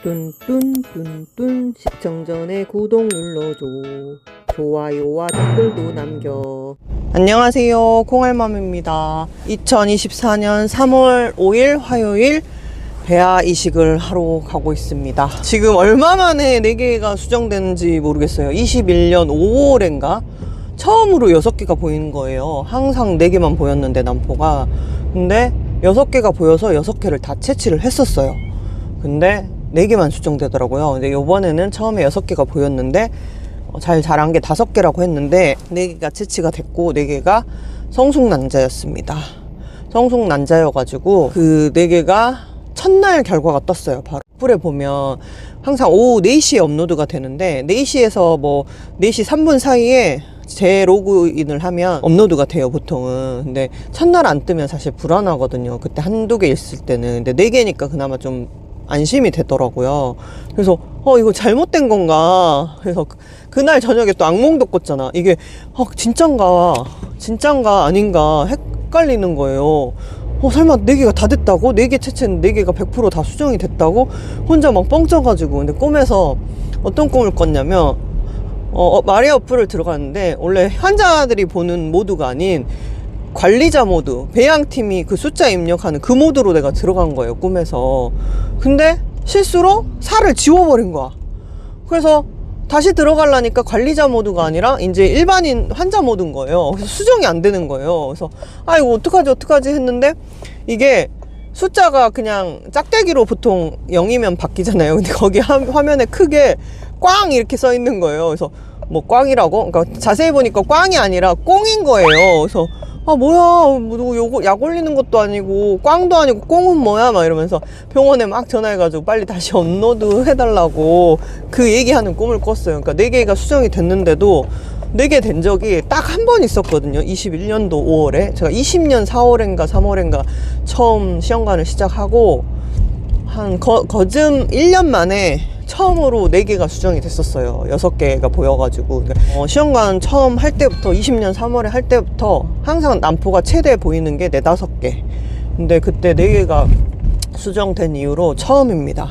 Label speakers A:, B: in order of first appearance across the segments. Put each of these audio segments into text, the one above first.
A: 뚠뚠뚠뚠 시청 전에 구독 눌러줘. 좋아요와 댓글도 남겨. 안녕하세요, 콩알맘입니다. 2024년 3월 5일 화요일 배아 이식을 하러 가고 있습니다. 지금 얼마 만에 4개가 수정되는지 모르겠어요. 21년 5월인가 처음으로 6개가 보이는 거예요. 항상 4개만 보였는데 난포가. 근데 6개가 보여서 6개를 다 채취를 했었어요. 근데 4개만 수정되더라고요. 근데 요번에는 처음에 6개가 보였는데 잘 자란 게 5개라고 했는데 4개가 채취가 됐고 4개가 성숙난자였습니다. 성숙난자여가지고 그 4개가 첫날 결과가 떴어요. 바로 뿔에 보면 항상 오후 4시에 업로드가 되는데 4시에서 뭐 4시 3분 사이에 재로그인을 하면 업로드가 돼요, 보통은. 근데 첫날 안 뜨면 사실 불안하거든요. 그때 한두 개 있을 때는. 근데 4개니까 그나마 좀 안심이 되더라고요. 그래서 이거 잘못된 건가. 그래서 그날 저녁에 또 악몽도 꿨잖아. 이게 진짠가 아닌가 헷갈리는 거예요. 설마 4개가 다 됐다고? 4개 채취했는데 4개가 100% 다 수정이 됐다고? 혼자 막 뻥쳐가지고. 근데 꿈에서 어떤 꿈을 꿨냐면 마리아 어플을 들어갔는데 원래 환자들이 보는 모드가 아닌 관리자 모드, 배양팀이 그 숫자 입력하는 그 모드로 내가 들어간 거예요, 꿈에서. 근데 실수로 살을 지워버린 거야. 그래서 다시 들어가려니까 관리자 모드가 아니라 이제 일반인 환자 모드인 거예요. 그래서 수정이 안 되는 거예요. 그래서 이거 어떡하지 했는데 이게 숫자가 그냥 짝대기로 보통 0이면 바뀌잖아요. 근데 거기 화면에 크게 꽝 이렇게 써 있는 거예요. 그래서 뭐 꽝이라고? 그러니까 자세히 보니까 꽝이 아니라 꽁인 거예요. 그래서 뭐야, 뭐 요거 약 올리는 것도 아니고 꽝도 아니고 꽁은 뭐야 막 이러면서 병원에 막 전화해가지고 빨리 다시 업로드 해달라고 그 얘기하는 꿈을 꿨어요. 그러니까 4개가 수정이 됐는데도 4개 된 적이 딱 한 번 있었거든요. 21년도 5월에 제가 20년 4월인가 3월인가 처음 시험관을 시작하고 한 거즘 1년 만에 처음으로 4개가 수정이 됐었어요. 6개가 보여가지고. 시험관 처음 할 때부터 20년 3월에 할 때부터 항상 난포가 최대 보이는 게 4, 5개. 근데 그때 4개가 수정된 이후로 처음입니다.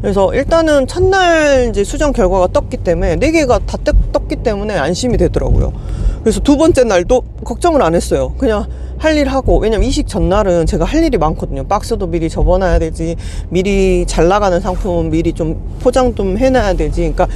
A: 그래서 일단은 첫날 이제 수정 결과가 떴기 때문에 4개가 다 떴기 때문에 안심이 되더라고요. 그래서 두 번째 날도 걱정을 안 했어요. 그냥 할 일 하고. 왜냐면 이식 전날은 제가 할 일이 많거든요. 박스도 미리 접어놔야 되지, 미리 잘 나가는 상품은 미리 좀 포장 좀 해놔야 되지. 그러니까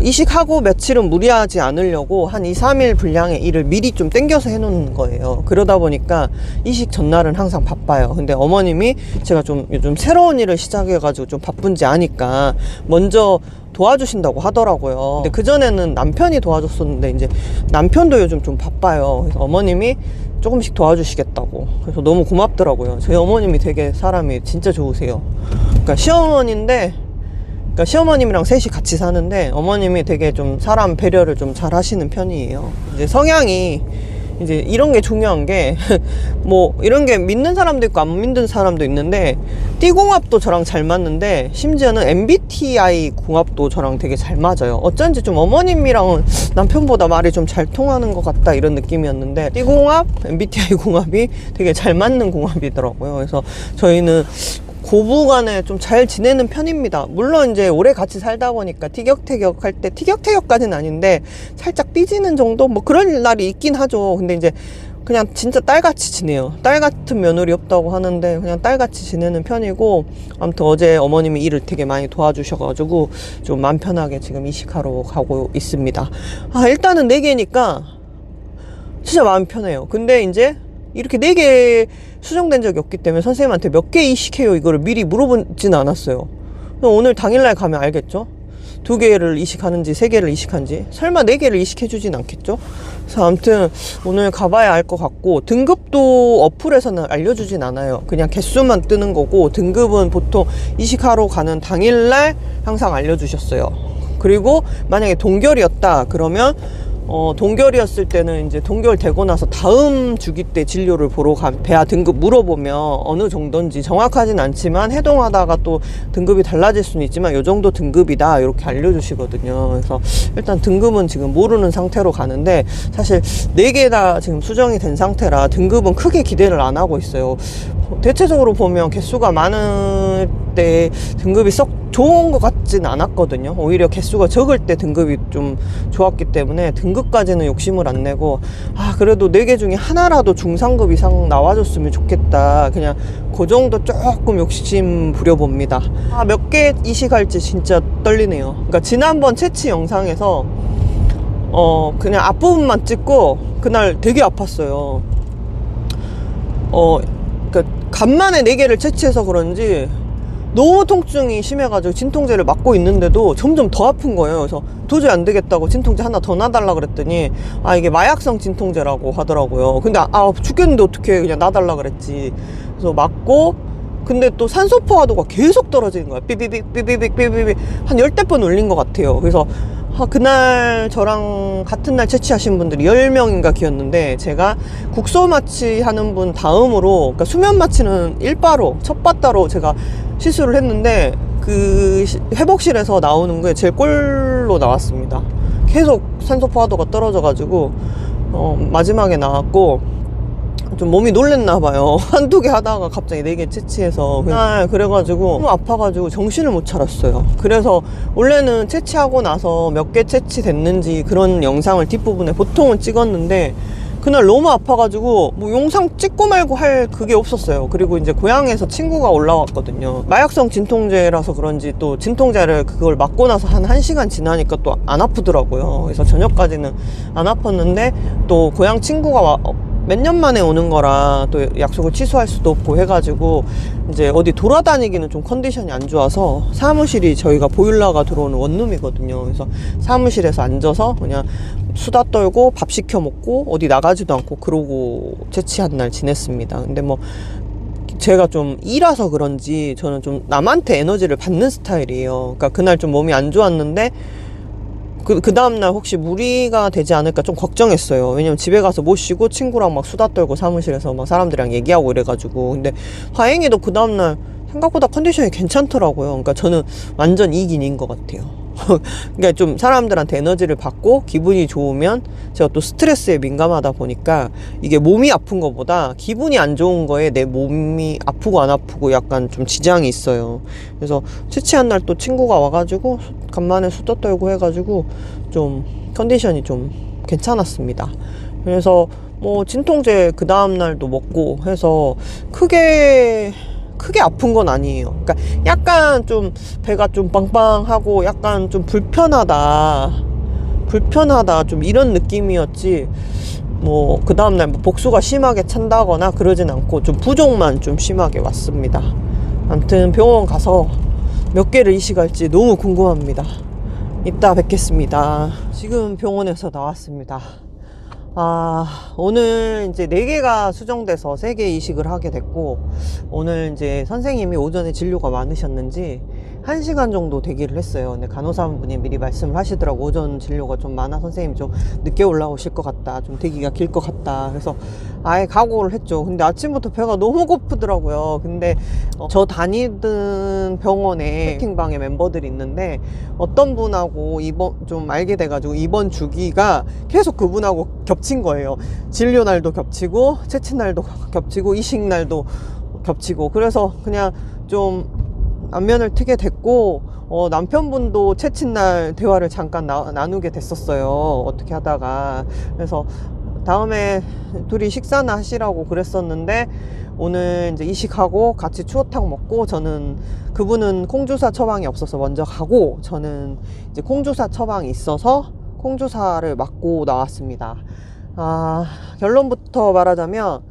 A: 이식하고 며칠은 무리하지 않으려고 한 2, 3일 분량의 일을 미리 좀 땡겨서 해놓는 거예요. 그러다 보니까 이식 전날은 항상 바빠요. 근데 어머님이 제가 좀 요즘 새로운 일을 시작해가지고 좀 바쁜지 아니까 먼저 도와주신다고 하더라고요. 근데 그전에는 남편이 도와줬었는데 이제 남편도 요즘 좀 바빠요. 그래서 어머님이 조금씩 도와주시겠다고. 그래서 너무 고맙더라고요. 저희 어머님이 되게 사람이 진짜 좋으세요. 그러니까 시어머님이랑 셋이 같이 사는데 어머님이 되게 좀 사람 배려를 좀 잘 하시는 편이에요. 이제 성향이 이제 이런 게 중요한 게 뭐 이런 게 믿는 사람도 있고 안 믿는 사람도 있는데 띠궁합도 저랑 잘 맞는데 심지어는 MBTI 궁합도 저랑 되게 잘 맞아요. 어쩐지 좀 어머님이랑은 남편보다 말이 좀 잘 통하는 것 같다 이런 느낌이었는데 띠궁합, MBTI 궁합이 되게 잘 맞는 궁합이더라고요. 그래서 저희는 고부간에 좀 잘 지내는 편입니다. 물론 이제 오래 같이 살다 보니까 티격태격 할 때, 티격태격까지는 아닌데 살짝 삐지는 정도? 뭐 그런 날이 있긴 하죠. 근데 이제 그냥 진짜 딸같이 지내요. 딸 같은 며느리 없다고 하는데 그냥 딸같이 지내는 편이고, 아무튼 어제 어머님이 일을 되게 많이 도와주셔가지고 좀 마음 편하게 지금 이식하러 가고 있습니다. 일단은 4개니까 진짜 마음 편해요. 근데 이제 이렇게 4개 수정된 적이 없기 때문에 선생님한테 몇 개 이식해요 이거를 미리 물어보진 않았어요. 오늘 당일날 가면 알겠죠? 2개를 이식하는지 3개를 이식한지. 설마 4개를 이식해주진 않겠죠? 그래서 아무튼 오늘 가봐야 알 것 같고, 등급도 어플에서는 알려주진 않아요. 그냥 개수만 뜨는 거고, 등급은 보통 이식하러 가는 당일날 항상 알려주셨어요. 그리고 만약에 동결이었다 그러면 동결이었을 때는 이제 동결 되고 나서 다음 주기 때 진료를 보러 간 배아 등급 물어보면 어느 정도인지 정확하진 않지만 해동하다가 또 등급이 달라질 수는 있지만 요 정도 등급이다 이렇게 알려주시거든요. 그래서 일단 등급은 지금 모르는 상태로 가는데 사실 4개 다 지금 수정이 된 상태라 등급은 크게 기대를 안 하고 있어요. 대체적으로 보면 개수가 많을 때 등급이 썩 좋은 것 같진 않았거든요. 오히려 개수가 적을 때 등급이 좀 좋았기 때문에 등급까지는 욕심을 안 내고, 그래도 4개 중에 하나라도 중상급 이상 나와줬으면 좋겠다, 그냥 그 정도 조금 욕심 부려봅니다. 몇 개 이식할지 진짜 떨리네요. 그러니까 지난번 채취 영상에서 그냥 앞부분만 찍고 그날 되게 아팠어요. 그러니까 간만에 4개를 채취해서 그런지 너무 통증이 심해가지고 진통제를 맞고 있는데도 점점 더 아픈 거예요. 그래서 도저히 안 되겠다고 진통제 하나 더 놔달라 그랬더니 이게 마약성 진통제라고 하더라고요. 근데 죽겠는데 어떻게 그냥 놔달라 그랬지. 그래서 맞고, 근데 또 산소 포화도가 계속 떨어지는 거야. 삐비빅 한 10대 번 울린 것 같아요. 그래서 그날 저랑 같은 날 채취하신 분들이 10명인가 기었는데, 제가 국소 마취 하는 분 다음으로, 그러니까 수면 마취는 1바로 첫 바따로 제가 시술을 했는데, 그 회복실에서 나오는 게 제일 꼴로 나왔습니다. 계속 산소 포화도가 떨어져 가지고 마지막에 나왔고, 좀 몸이 놀랬나 봐요. 한두 개 하다가 갑자기 4개 채취해서 그래가지고 너무 아파가지고 정신을 못 차렸어요. 그래서 원래는 채취하고 나서 몇 개 채취됐는지 그런 영상을 뒷부분에 보통은 찍었는데, 그날 너무 아파가지고 뭐 영상 찍고 말고 할 그게 없었어요. 그리고 이제 고향에서 친구가 올라왔거든요. 마약성 진통제라서 그런지 또 진통제를 그걸 맞고 나서 한 1시간 지나니까 또 안 아프더라고요. 그래서 저녁까지는 안 아팠는데, 또 고향 친구가 몇 년 만에 오는 거라 또 약속을 취소할 수도 없고 해가지고 이제 어디 돌아다니기는 좀 컨디션이 안 좋아서, 사무실이 저희가 보일러가 들어오는 원룸이거든요. 그래서 사무실에서 앉아서 그냥 수다 떨고 밥 시켜 먹고 어디 나가지도 않고 그러고 채취한 날 지냈습니다. 근데 뭐 제가 좀 이라서 그런지 저는 좀 남한테 에너지를 받는 스타일이에요. 그러니까 그날 좀 몸이 안 좋았는데 그 다음날 혹시 무리가 되지 않을까 좀 걱정했어요. 왜냐면 집에 가서 못 쉬고 친구랑 막 수다 떨고 사무실에서 막 사람들이랑 얘기하고 이래가지고. 근데 다행히도 그 다음날 생각보다 컨디션이 괜찮더라고요. 그러니까 저는 완전 이긴인 것 같아요. 그러니까 좀 사람들한테 에너지를 받고 기분이 좋으면, 제가 또 스트레스에 민감하다 보니까 이게 몸이 아픈 것보다 기분이 안 좋은 거에 내 몸이 아프고 안 아프고 약간 좀 지장이 있어요. 그래서 채취한 날 또 친구가 와가지고 간만에 수다 떨고 해가지고 좀 컨디션이 좀 괜찮았습니다. 그래서 뭐 진통제 그 다음날도 먹고 해서 크게 아픈 건 아니에요. 그러니까 약간 좀 배가 좀 빵빵하고 약간 좀 불편하다 좀 이런 느낌이었지, 뭐 그 다음날 뭐 복수가 심하게 찬다거나 그러진 않고 좀 부종만 좀 심하게 왔습니다. 아무튼 병원 가서 몇 개를 이식할지 너무 궁금합니다. 이따 뵙겠습니다. 지금 병원에서 나왔습니다. 오늘 이제 4개가 수정돼서 3개 이식을 하게 됐고, 오늘 이제 선생님이 오전에 진료가 많으셨는지 1시간 정도 대기를 했어요. 근데 간호사분이 미리 말씀을 하시더라고. 오전 진료가 좀 많아 선생님이 좀 늦게 올라오실 것 같다, 좀 대기가 길 것 같다. 그래서 아예 각오를 했죠. 근데 아침부터 배가 너무 고프더라고요. 근데 저 다니던 병원에 채팅방에 멤버들이 있는데, 어떤 분하고 좀 알게 돼가지고 이번 주기가 계속 그분하고 겹친 거예요. 진료 날도 겹치고 채취 날도 겹치고 이식 날도 겹치고. 그래서 그냥 좀 안면을 트게 됐고, 남편분도 채취날 대화를 잠깐 나누게 됐었어요. 어떻게 하다가. 그래서 다음에 둘이 식사나 하시라고 그랬었는데, 오늘 이제 이식하고 같이 추어탕 먹고, 저는 그분은 콩주사 처방이 없어서 먼저 가고, 저는 이제 콩주사 처방이 있어서 콩주사를 맞고 나왔습니다. 결론부터 말하자면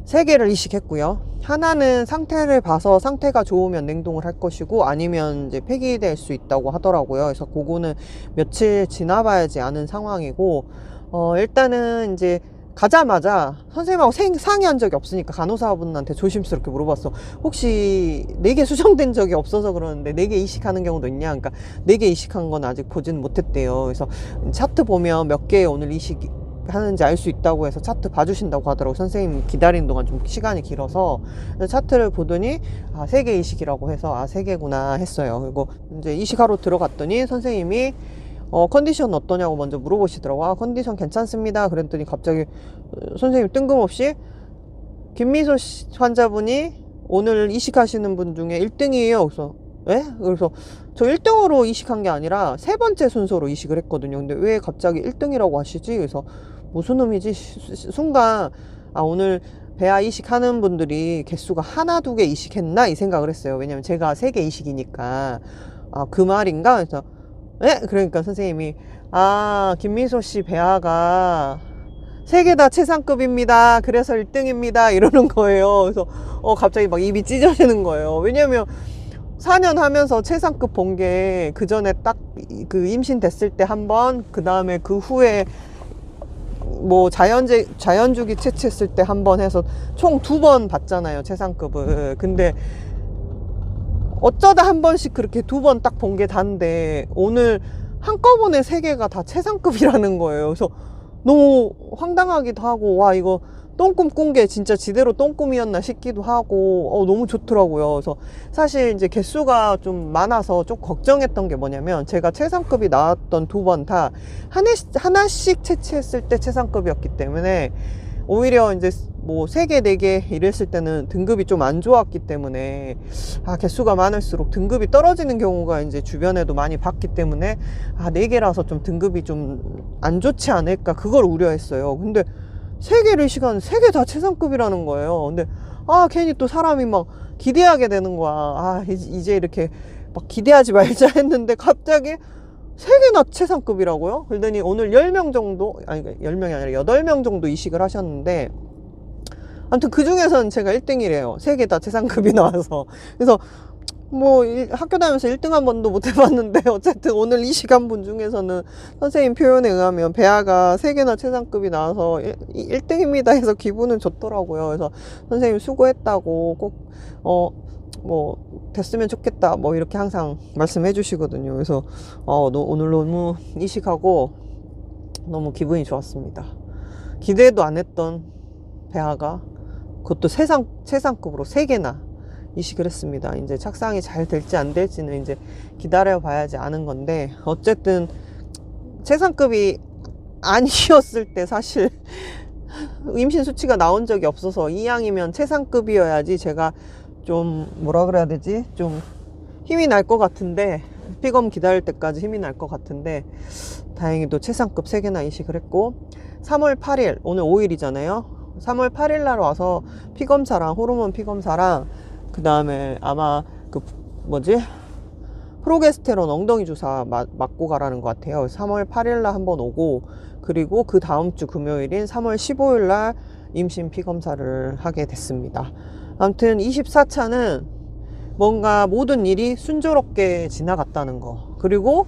A: 3개를 이식했고요. 하나는 상태를 봐서 상태가 좋으면 냉동을 할 것이고, 아니면 이제 폐기될 수 있다고 하더라고요. 그래서 그거는 며칠 지나봐야지 아는 상황이고, 일단은 이제 가자마자 선생님하고 상의한 적이 없으니까 간호사분한테 조심스럽게 물어봤어. 혹시 4개 수정된 적이 없어서 그러는데 4개 이식하는 경우도 있냐? 그러니까 4개 이식한 건 아직 보진 못했대요. 그래서 차트 보면 몇 개 오늘 이식 하는지 알 수 있다고 해서 차트 봐주신다고 하더라고. 선생님 기다리는 동안 좀 시간이 길어서. 차트를 보더니 3개 이식이라고 해서 3개구나 했어요. 그리고 이제 이식하러 들어갔더니 선생님이 컨디션 어떠냐고 먼저 물어보시더라고. 컨디션 괜찮습니다. 그랬더니 갑자기 선생님 뜬금없이 김미소 환자분이 오늘 이식하시는 분 중에 1등이에요. 그래서 에? 그래서 저 1등으로 이식한 게 아니라 세 번째 순서로 이식을 했거든요. 근데 왜 갑자기 1등이라고 하시지? 그래서 무슨 의미지? 순간 오늘 배아 이식하는 분들이 개수가 하나, 두 개 이식했나? 이 생각을 했어요. 왜냐면 제가 3개 이식이니까 그 말인가? 그래서 그러니까 선생님이 김미소 씨 배아가 3개 다 최상급입니다. 그래서 1등입니다. 이러는 거예요. 그래서 갑자기 막 입이 찢어지는 거예요. 왜냐면 4년 하면서 최상급 본 게 그 전에 딱 그 임신 됐을 때 한 번, 그 다음에 그 후에 뭐 자연주기 채취했을 때 한 번 해서 총 2번 봤잖아요, 최상급을. 근데 어쩌다 한 번씩 그렇게 2번 딱 본 게 단데 오늘 한꺼번에 3개가 다 최상급이라는 거예요. 그래서 너무 황당하기도 하고, 와, 이거 똥꿈 꾼 게 진짜 지대로 똥꿈이었나 싶기도 하고, 너무 좋더라고요. 그래서 사실 이제 개수가 좀 많아서 좀 걱정했던 게 뭐냐면, 제가 최상급이 나왔던 2번 다 하나씩 채취했을 때 최상급이었기 때문에, 오히려 이제 뭐 3개, 4개 이랬을 때는 등급이 좀 안 좋았기 때문에, 개수가 많을수록 등급이 떨어지는 경우가 이제 주변에도 많이 봤기 때문에, 4개라서 좀 등급이 좀 안 좋지 않을까, 그걸 우려했어요. 근데 3개를 시간 3개 다 최상급이라는 거예요. 근데 괜히 또 사람이 막 기대하게 되는 거야. 이제 이렇게 막 기대하지 말자 했는데 갑자기 3개나 최상급이라고요? 그러더니 오늘 10명 정도, 10명이 아니라 8명 정도 이식을 하셨는데, 아무튼 그 중에서는 제가 1등이래요. 3개 다 최상급이 나와서. 그래서 뭐 학교 다니면서 1등 한 번도 못 해봤는데, 어쨌든 오늘 이식한 분 중에서는 선생님 표현에 의하면 배아가 3개나 최상급이 나와서 1등입니다 해서 기분은 좋더라고요. 그래서 선생님 수고했다고, 꼭 뭐 됐으면 좋겠다 뭐 이렇게 항상 말씀해 주시거든요. 그래서 오늘 너무 이식하고 너무 기분이 좋았습니다. 기대도 안 했던 배아가, 그것도 최상급으로 3개나 이식을 했습니다. 이제 착상이 잘 될지 안 될지는 이제 기다려 봐야지 아는 건데, 어쨌든 최상급이 아니었을 때 사실 임신 수치가 나온 적이 없어서, 이 양이면 최상급이어야지 제가 좀 뭐라 그래야 되지? 좀 힘이 날 것 같은데, 피검 기다릴 때까지 힘이 날 것 같은데, 다행히도 최상급 3개나 이식을 했고, 3월 8일, 오늘 5일이잖아요. 3월 8일 날 와서 피검사랑 호르몬 피검사랑 그 다음에 아마 프로게스테론 엉덩이 주사 맞고 가라는 것 같아요. 3월 8일 날 한번 오고, 그리고 그 다음 주 금요일인 3월 15일 날 임신 피검사를 하게 됐습니다. 아무튼 24차는 뭔가 모든 일이 순조롭게 지나갔다는 거, 그리고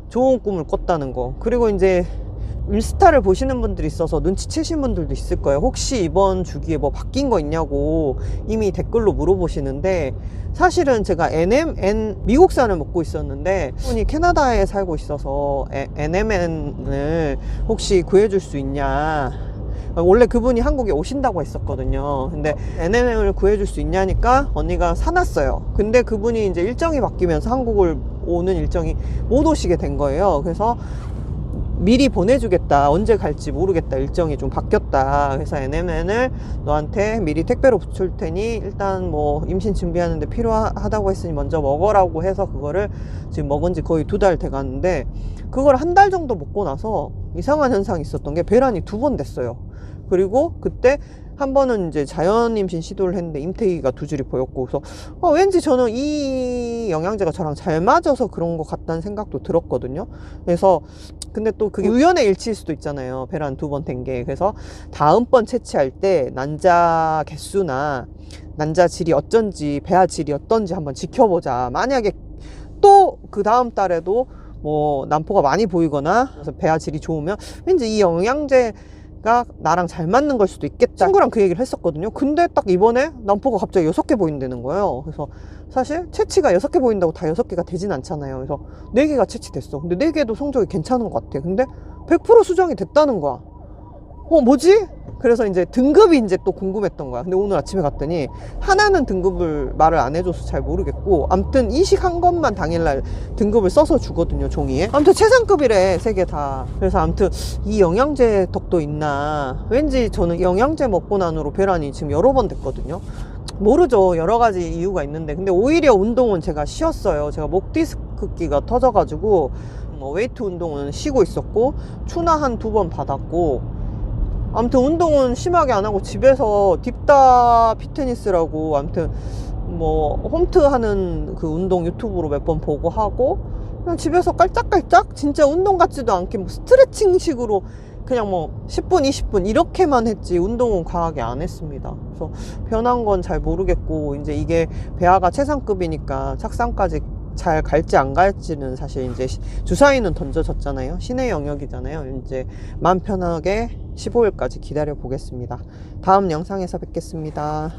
A: 좋은 꿈을 꿨다는 거, 그리고 이제 인스타를 보시는 분들이 있어서 눈치채신 분들도 있을 거예요. 혹시 이번 주기에 뭐 바뀐 거 있냐고 이미 댓글로 물어보시는데, 사실은 제가 미국산을 먹고 있었는데, 분이 캐나다에 살고 있어서 NMN을 혹시 구해줄 수 있냐, 원래 그분이 한국에 오신다고 했었거든요. 근데 NMN을 구해줄 수 있냐니까 언니가 사놨어요. 근데 그분이 이제 일정이 바뀌면서 한국을 오는 일정이 못 오시게 된 거예요. 그래서 미리 보내주겠다, 언제 갈지 모르겠다, 일정이 좀 바뀌었다, 그래서 NMN을 너한테 미리 택배로 붙일 테니 일단 뭐 임신 준비하는데 필요하다고 했으니 먼저 먹어라고 해서, 그거를 지금 먹은 지 거의 2달 돼 가는데, 그걸 한 달 정도 먹고 나서 이상한 현상이 있었던 게, 배란이 2번 됐어요. 그리고 그때 한 번은 이제 자연 임신 시도를 했는데 임태기가 2줄이 보였고, 그래서 왠지 저는 이 영양제가 저랑 잘 맞아서 그런 것 같다는 생각도 들었거든요. 그래서 근데 또 그게 우연의 일치일 수도 있잖아요, 배란 2번 된 게. 그래서 다음번 채취할 때 난자 개수나 난자 질이 어쩐지, 배아 질이 어떤지 한번 지켜보자. 만약에 또 그 다음 달에도 뭐 난포가 많이 보이거나 그래서 배아 질이 좋으면 왠지 이 영양제가 나랑 잘 맞는 걸 수도 있겠다, 친구랑 그 얘기를 했었거든요. 근데 딱 이번에 난포가 갑자기 6개 보인다는 거예요. 그래서 사실 채취가 6개 보인다고 다 6개가 되진 않잖아요. 그래서 4개가 채취됐어. 근데 4개도 성적이 괜찮은 것 같아. 근데 100% 수정이 됐다는 거야. 뭐지? 그래서 이제 등급이 이제 또 궁금했던 거야. 근데 오늘 아침에 갔더니 하나는 등급을 말을 안 해줘서 잘 모르겠고, 암튼 이식한 것만 당일날 등급을 써서 주거든요, 종이에. 암튼 최상급이래, 세 개 다. 그래서 암튼 이 영양제 덕도 있나. 왠지 저는 영양제 먹고 난 후로 배란이 지금 여러 번 됐거든요. 모르죠. 여러 가지 이유가 있는데. 근데 오히려 운동은 제가 쉬었어요. 제가 목 디스크기가 터져가지고 웨이트 운동은 쉬고 있었고, 추나 한 2번 받았고, 아무튼 운동은 심하게 안 하고 집에서 딥다 피트니스라고 아무튼 뭐 홈트 하는 그 운동 유튜브로 몇 번 보고 하고, 그냥 집에서 깔짝깔짝 진짜 운동 같지도 않게 뭐 스트레칭 식으로 그냥 뭐 10분 20분 이렇게만 했지 운동은 과하게 안 했습니다. 그래서 변한 건 잘 모르겠고, 이제 이게 배아가 최상급이니까 착상까지 잘 갈지 안 갈지는 사실 이제 주사위는 던져졌잖아요. 신의 영역이잖아요. 이제 마음 편하게 15일까지 기다려 보겠습니다. 다음 영상에서 뵙겠습니다.